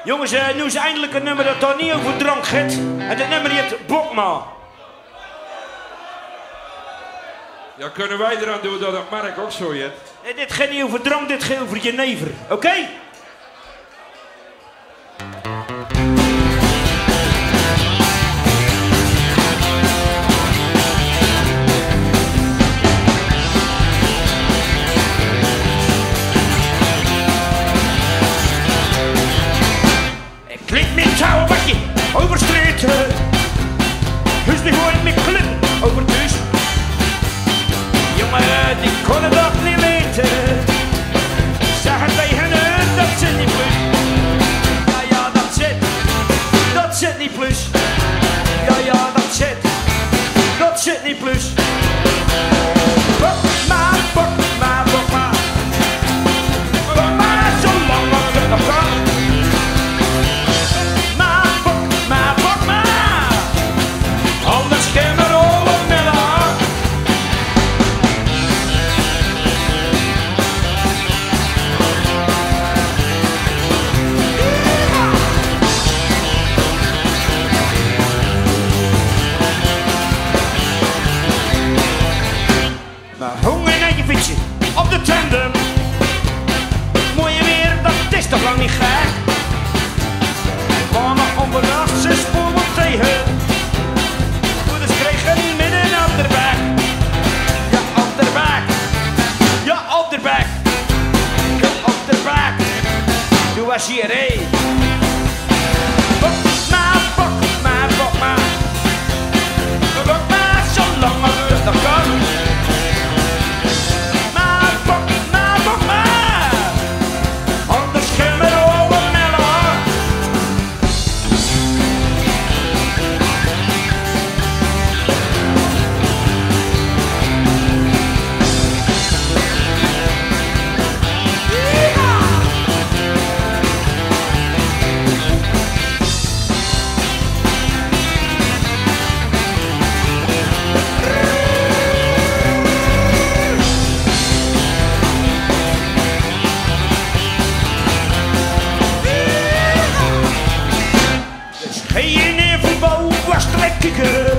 Jongens, nu is eindelijk een nummer dat daar niet over drank gaat. En dat nummer heet Bokma. Ja, kunnen wij eraan doen dat het merk ook zo heet? Nee, dit gaat niet over drank, dit gaat over jenever. Oké? Klinkt met touwen bakje over street. Huis die gewoon met klip over het huis. Jongen, die konden dat niet weten. Zeggen bij hen, dat zit niet plus. Ja, dat zit niet plus. Ja, dat zit niet plus. Bok maar, zo lang als het nog kan. Honger naar je fietsje op de tandem. Mooie weer, dat is toch lang niet gek. Maar nog onbedacht, ze spoor op tegen. Moeders kregen midden op de bek. Ja, op de bek. Ja, op de bek. Ja, op de bek. Doe was hier, hé. Bok maar, zo lang als het nog kan. Geen voetbal was lekker.